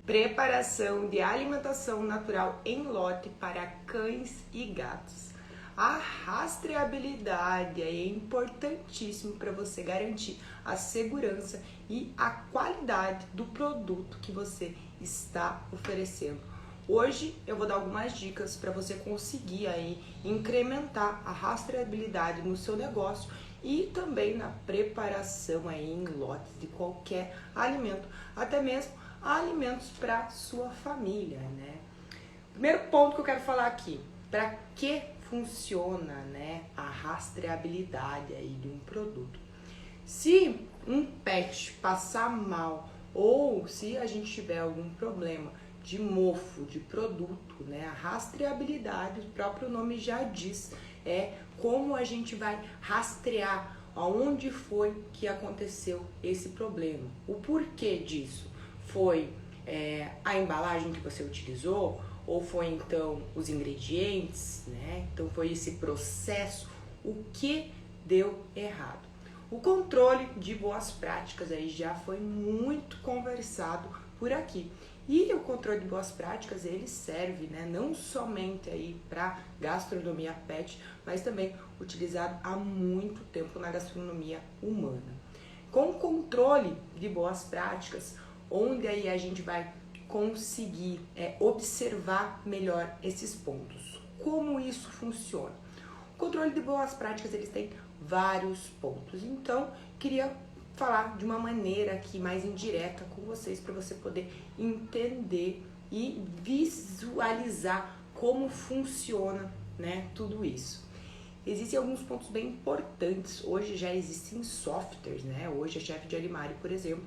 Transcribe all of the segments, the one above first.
Preparação de alimentação natural em lote para cães e gatos. A rastreabilidade é importantíssimo para você garantir a segurança e a qualidade do produto que você está oferecendo. Hoje eu vou dar algumas dicas para você conseguir aí incrementar a rastreabilidade no seu negócio e também na preparação aí em lotes de qualquer alimento, até mesmo alimentos para sua família, né? Primeiro ponto que eu quero falar aqui, para que funciona, né, a rastreabilidade aí de um produto? Se um pet passar mal ou se a gente tiver algum problema de mofo de produto, né, a rastreabilidade, o próprio nome já diz, é como a gente vai rastrear aonde foi que aconteceu esse problema. O porquê disso? Foi a embalagem que você utilizou? Ou foi então os ingredientes, né? Então foi esse processo, o que deu errado. O controle de boas práticas aí já foi muito conversado por aqui. E o controle de boas práticas, ele serve, né, não somente aí para gastronomia pet, mas também utilizado há muito tempo na gastronomia humana. Com o controle de boas práticas, onde aí a gente vai conseguir observar melhor esses pontos. Como isso funciona? O controle de boas práticas, eles têm vários pontos. Então, queria falar de uma maneira aqui mais indireta com vocês para você poder entender e visualizar como funciona, né, tudo isso. Existem alguns pontos bem importantes. Hoje já existem softwares, né? Hoje a Chef de Alimari, por exemplo,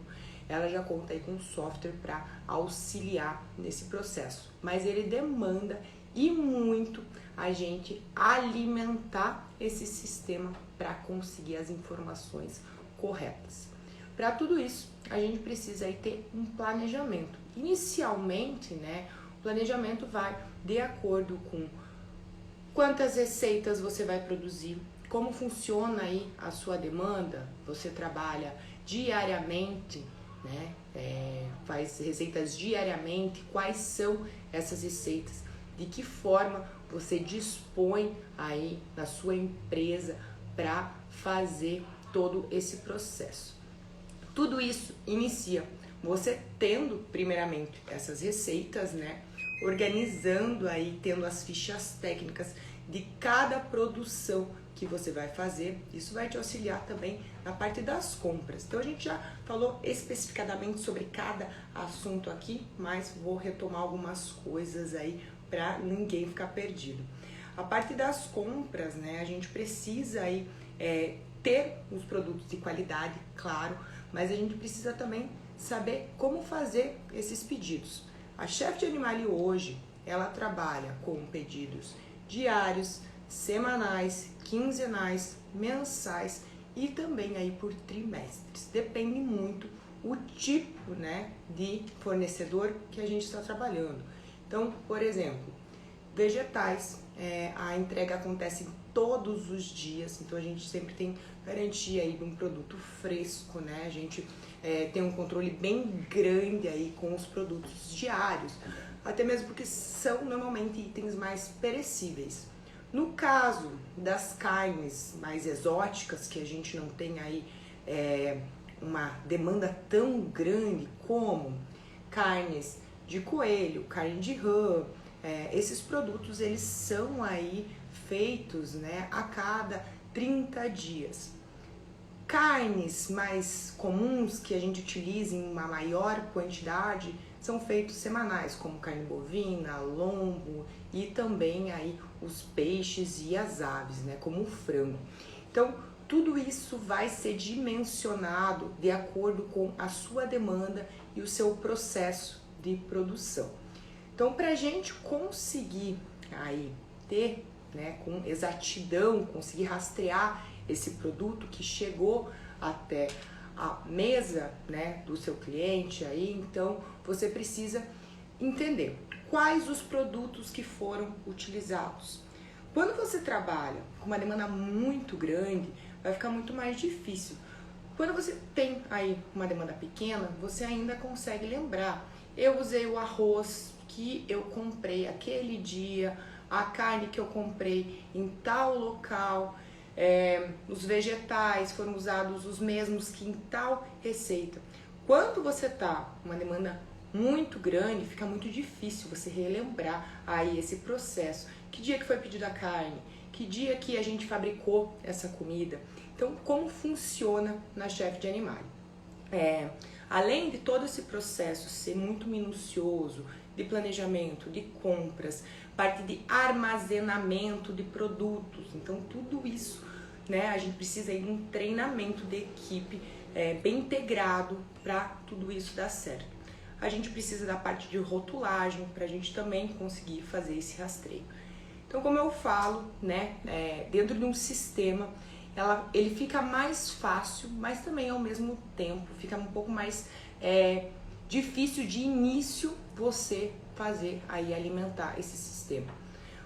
ela já conta aí com um software para auxiliar nesse processo. Mas ele demanda e muito a gente alimentar esse sistema para conseguir as informações corretas. Para tudo isso, a gente precisa aí ter um planejamento. Inicialmente, né, o planejamento vai de acordo com quantas receitas você vai produzir, como funciona aí a sua demanda, você trabalha diariamente, né? Faz receitas diariamente, quais são essas receitas, de que forma você dispõe aí na sua empresa para fazer todo esse processo. Tudo isso inicia você tendo primeiramente essas receitas, né? Organizando aí, tendo as fichas técnicas de cada produção que você vai fazer. Isso vai te auxiliar também na parte das compras. Então a gente já falou especificadamente sobre cada assunto aqui, mas vou retomar algumas coisas aí para ninguém ficar perdido. A parte das compras, né, a gente precisa aí ter os produtos de qualidade, claro, mas a gente precisa também saber como fazer esses pedidos. A Chef de Alimari hoje, ela trabalha com pedidos diários, semanais, quinzenais, mensais e também aí por trimestres. Depende muito o tipo, né, de fornecedor que a gente está trabalhando. Então, por exemplo, vegetais, a entrega acontece todos os dias, então a gente sempre tem garantia aí de um produto fresco, né? A gente tem um controle bem grande aí com os produtos diários, até mesmo porque são normalmente itens mais perecíveis. No caso das carnes mais exóticas, que a gente não tem aí uma demanda tão grande como carnes de coelho, carne de rã, esses produtos eles são aí feitos, né, a cada 30 dias. Carnes mais comuns que a gente utiliza em uma maior quantidade são feitos semanais, como carne bovina, lombo e também aí os peixes e as aves, né, como o frango. Então, tudo isso vai ser dimensionado de acordo com a sua demanda e o seu processo de produção. Então, para a gente conseguir aí ter, né, com exatidão, conseguir rastrear esse produto que chegou até a mesa, né, do seu cliente aí, então você precisa entender quais os produtos que foram utilizados. Quando você trabalha com uma demanda muito grande, vai ficar muito mais difícil. Quando você tem aí uma demanda pequena, você ainda consegue lembrar. eu usei o arroz que eu comprei aquele dia, a carne que eu comprei em tal local, os vegetais foram usados os mesmos que em tal receita. Quando você tá uma demanda muito grande, fica muito difícil você relembrar aí esse processo. Que dia que foi pedida a carne? Que dia que a gente fabricou essa comida? Então, como funciona na Chef de Animale? Além de todo esse processo ser muito minucioso, de planejamento, de compras, parte de armazenamento de produtos, então tudo isso, né, a gente precisa ir de um treinamento de equipe bem integrado para tudo isso dar certo. A gente precisa da parte de rotulagem para a gente também conseguir fazer esse rastreio. Então, como eu falo, né, dentro de um sistema, ele fica mais fácil, mas também ao mesmo tempo fica um pouco mais difícil de início você fazer aí alimentar esse sistema.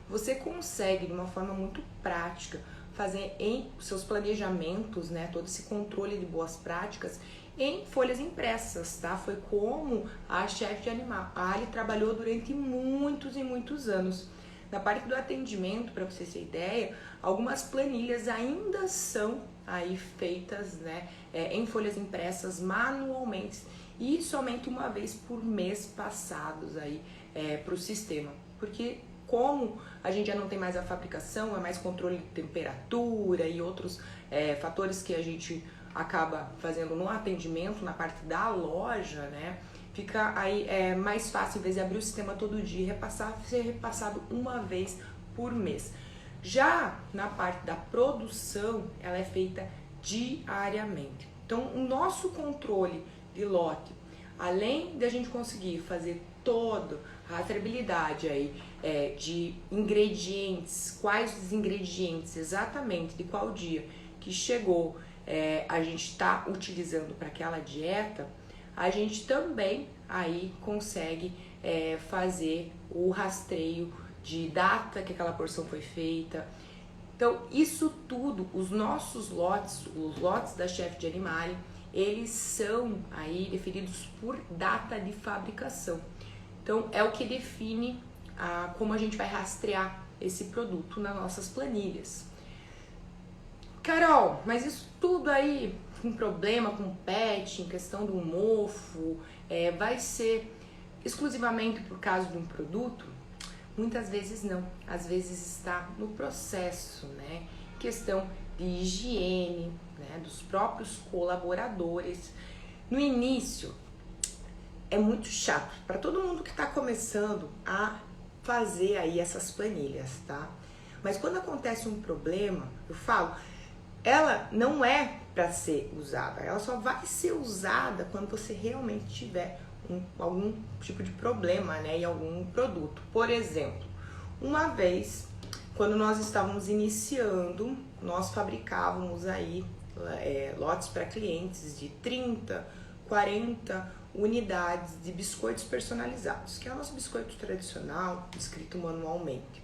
Você consegue de uma forma muito prática fazer em seus planejamentos, né, todo esse controle de boas práticas em folhas impressas, tá? Foi como a Chef de Animale trabalhou durante muitos e muitos anos. Na parte do atendimento, para você ter ideia, algumas planilhas ainda são aí feitas, né, em folhas impressas manualmente e somente uma vez por mês passados aí para o sistema, porque como a gente já não tem mais a fabricação, é mais controle de temperatura e outros fatores que a gente acaba fazendo no atendimento, na parte da loja, né? Fica aí mais fácil, em vez de abrir o sistema todo dia, ser repassado uma vez por mês. Já na parte da produção, ela é feita diariamente. Então, o nosso controle de lote, além de a gente conseguir fazer toda a rastreabilidade aí, de ingredientes, quais os ingredientes exatamente, de qual dia que chegou, a gente está utilizando para aquela dieta, a gente também aí consegue fazer o rastreio de data que aquela porção foi feita. Então, isso tudo, os nossos lotes, os lotes da Chef de Animale, eles são aí definidos por data de fabricação. Então, é o que define como a gente vai rastrear esse produto nas nossas planilhas. Carol, mas isso tudo aí, com problema com pet, em questão do mofo, vai ser exclusivamente por causa de um produto? Muitas vezes não, às vezes está no processo, né? Questão de higiene, né? Dos próprios colaboradores. No início é muito chato para todo mundo que está começando a fazer aí essas planilhas, tá? Mas quando acontece um problema, eu falo, ela não é para ser usada, ela só vai ser usada quando você realmente tiver algum tipo de problema, né, em algum produto. Por exemplo, uma vez, quando nós estávamos iniciando, nós fabricávamos aí lotes para clientes de 30, 40 unidades de biscoitos personalizados, que é o nosso biscoito tradicional, escrito manualmente.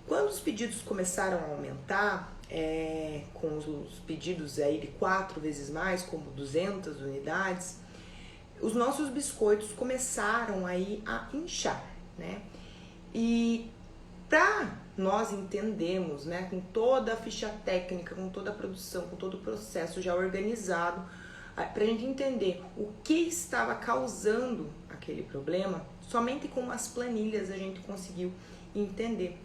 Quando os pedidos começaram a aumentar, com os pedidos aí de 4 vezes mais, como 200 unidades, os nossos biscoitos começaram aí a inchar, né? E para nós entendermos, né, com toda a ficha técnica, com toda a produção, com todo o processo já organizado, para a gente entender o que estava causando aquele problema, somente com as planilhas a gente conseguiu entender.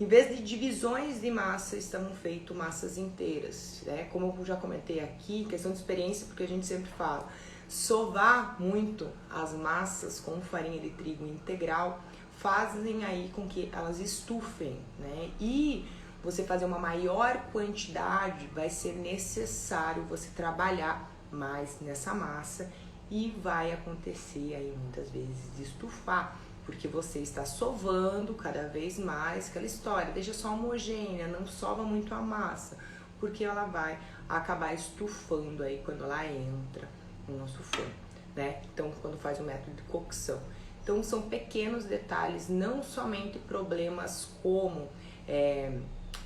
Em vez de divisões de massa, estavam feitas massas inteiras, né? Como eu já comentei aqui, questão de experiência, porque a gente sempre fala, sovar muito as massas com farinha de trigo integral fazem aí com que elas estufem, né? E você fazer uma maior quantidade, vai ser necessário você trabalhar mais nessa massa e vai acontecer aí muitas vezes de estufar, porque você está sovando cada vez mais, aquela história, deixa só homogênea, não sova muito a massa, porque ela vai acabar estufando aí quando ela entra no nosso forno, né? Então, quando faz o método de cocção. Então, são pequenos detalhes, não somente problemas como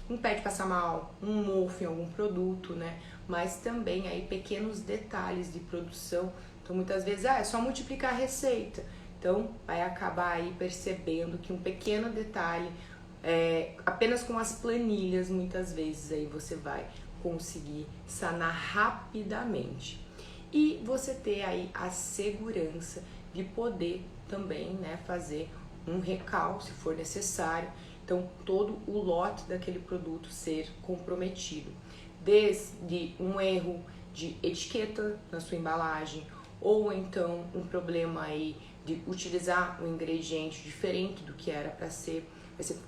um pé de passar mal, um mofo em algum produto, né? Mas também aí pequenos detalhes de produção. Então, muitas vezes, é só multiplicar a receita. Então, vai acabar aí percebendo que um pequeno detalhe, apenas com as planilhas, muitas vezes aí você vai conseguir sanar rapidamente. E você ter aí a segurança de poder também, né, fazer um recal, se for necessário. Então, todo o lote daquele produto ser comprometido. Desde um erro de etiqueta na sua embalagem, ou então um problema aí de utilizar um ingrediente diferente do que era para ser.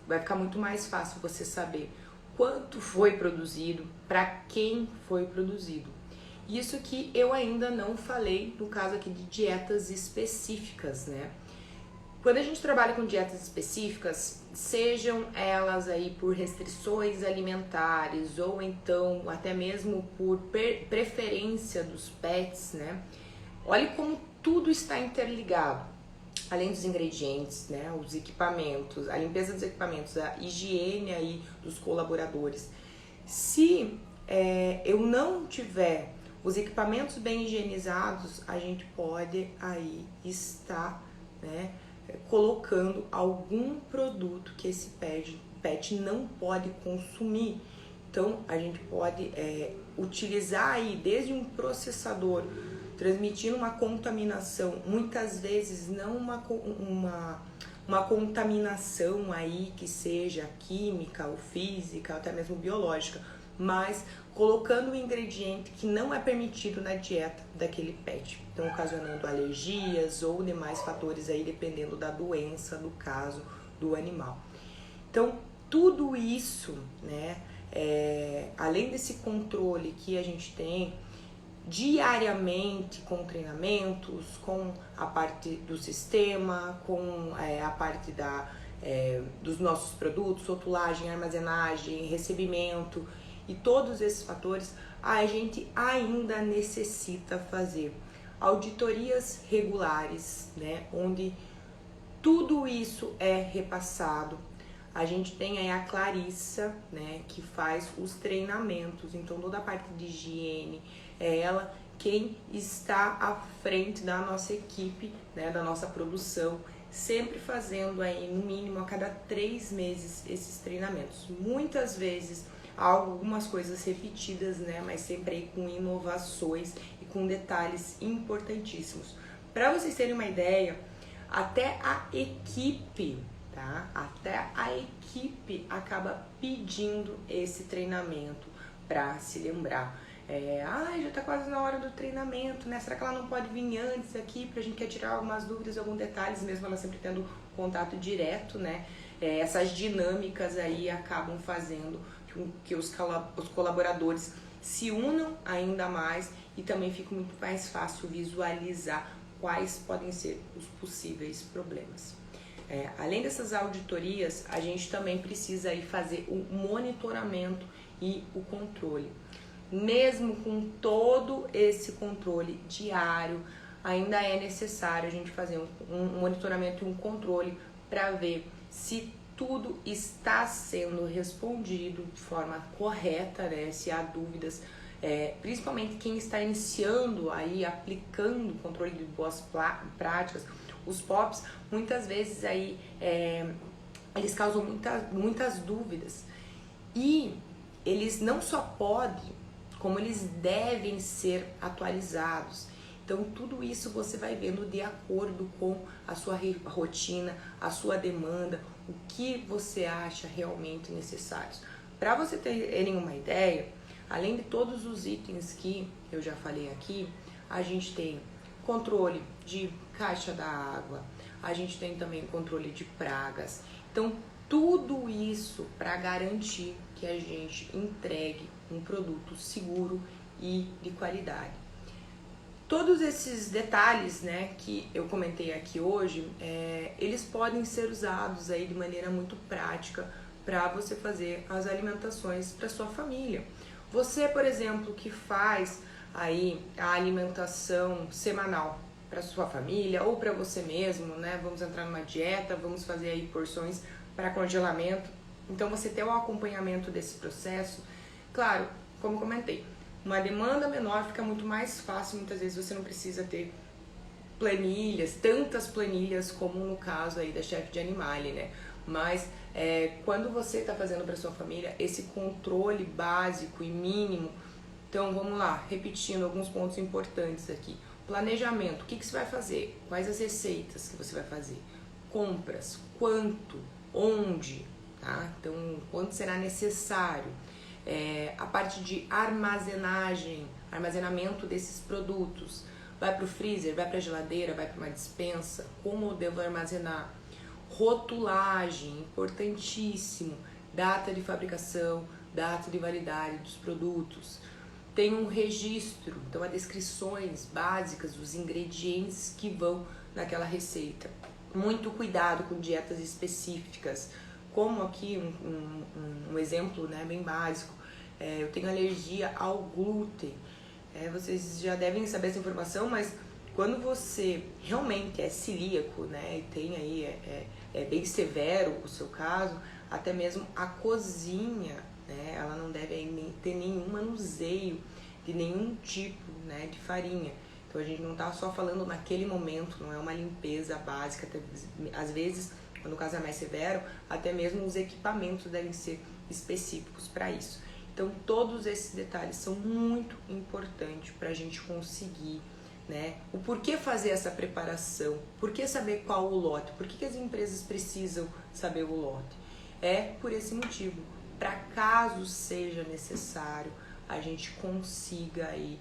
Vai ficar muito mais fácil você saber quanto foi produzido, para quem foi produzido. Isso que eu ainda não falei no caso aqui de dietas específicas, né? Quando a gente trabalha com dietas específicas, sejam elas aí por restrições alimentares ou então até mesmo por preferência dos pets, né? Olhe como tudo está interligado. Além dos ingredientes, né, os equipamentos, a limpeza dos equipamentos, a higiene aí dos colaboradores. Se eu não tiver os equipamentos bem higienizados, a gente pode aí estar, né, colocando algum produto que esse pet não pode consumir. Então, a gente pode utilizar aí desde um processador, transmitindo uma contaminação, muitas vezes não uma contaminação aí que seja química ou física, ou até mesmo biológica, mas colocando um ingrediente que não é permitido na dieta daquele pet, então ocasionando alergias ou demais fatores aí dependendo da doença, do caso do animal. Então, tudo isso, né, além desse controle que a gente tem diariamente com treinamentos, com a parte do sistema, com a parte dos nossos produtos, rotulagem, armazenagem, recebimento e todos esses fatores, a gente ainda necessita fazer auditorias regulares, né, onde tudo isso é repassado. A gente tem aí a Clarissa, né, que faz os treinamentos, então toda a parte de higiene, é ela quem está à frente da nossa equipe, né, da nossa produção, sempre fazendo aí no mínimo a cada 3 meses esses treinamentos. Muitas vezes algumas coisas repetidas, né, mas sempre aí com inovações e com detalhes importantíssimos. Para vocês terem uma ideia, até a equipe, tá? Até a equipe acaba pedindo esse treinamento para se lembrar. Já tá quase na hora do treinamento, né? Será que ela não pode vir antes aqui pra gente quer tirar algumas dúvidas, alguns detalhes, mesmo ela sempre tendo contato direto, né? Essas dinâmicas aí acabam fazendo com que os colaboradores se unam ainda mais e também fica muito mais fácil visualizar quais podem ser os possíveis problemas. Além dessas auditorias, a gente também precisa aí fazer o monitoramento e o controle. Mesmo com todo esse controle diário, ainda é necessário a gente fazer um monitoramento e um controle para ver se tudo está sendo respondido de forma correta, né? Se há dúvidas, principalmente quem está iniciando aí, aplicando o controle de boas práticas, os POPs, muitas vezes aí eles causam muitas dúvidas e eles não só podem, como eles devem ser atualizados. Então, tudo isso você vai vendo de acordo com a sua rotina, a sua demanda, o que você acha realmente necessários. Para você terem uma ideia, além de todos os itens que eu já falei aqui, a gente tem controle de caixa da água, a gente tem também controle de pragas. Então, tudo isso para garantir que a gente entregue um produto seguro e de qualidade. Todos esses detalhes, né, que eu comentei aqui hoje, eles podem ser usados aí de maneira muito prática para você fazer as alimentações para sua família. Você, por exemplo, que faz aí a alimentação semanal para sua família ou para você mesmo, né? Vamos entrar numa dieta, vamos fazer aí porções para congelamento. Então, você ter o acompanhamento desse processo, claro, como comentei, uma demanda menor fica muito mais fácil, muitas vezes você não precisa ter planilhas, tantas planilhas como no caso aí da Chef de Animale, né? Mas quando você está fazendo para sua família esse controle básico e mínimo, então vamos lá, repetindo alguns pontos importantes aqui. Planejamento, o que você vai fazer? Quais as receitas que você vai fazer? Compras, quanto, onde, tá? Então, quanto será necessário? A parte de armazenamento desses produtos. Vai para o freezer, vai para a geladeira, vai para uma despensa? Como eu devo armazenar? Rotulagem, importantíssimo. Data de fabricação, data de validade dos produtos. Tem um registro, então há descrições básicas dos ingredientes que vão naquela receita. Muito cuidado com dietas específicas, como aqui um exemplo, né, bem básico. Eu tenho alergia ao glúten. Vocês já devem saber essa informação, mas quando você realmente é celíaco, né, e tem aí, é bem severo o seu caso, até mesmo a cozinha, né, ela não deve ter nenhum manuseio de nenhum tipo, né, de farinha. Então a gente não tá só falando naquele momento, não é uma limpeza básica, às vezes, quando o caso é mais severo, até mesmo os equipamentos devem ser específicos para isso. Então todos esses detalhes são muito importantes para a gente conseguir, né, o porquê fazer essa preparação, por que saber qual o lote, por que as empresas precisam saber o lote. É por esse motivo, para caso seja necessário, a gente consiga aí,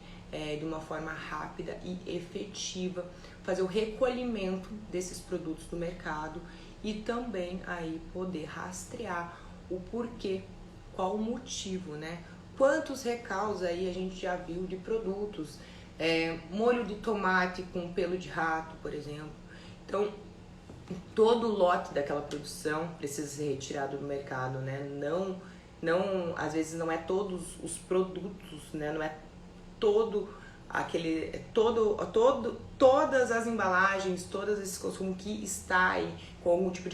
de uma forma rápida e efetiva, fazer o recolhimento desses produtos do mercado e também aí poder rastrear o porquê, qual o motivo, né? Quantos recalques aí a gente já viu de produtos, molho de tomate com pelo de rato, por exemplo. Então, todo o lote daquela produção precisa ser retirado do mercado, né? Não, às vezes não é todos os produtos, né? Não é todas as embalagens, todos esses consumos que está aí com algum tipo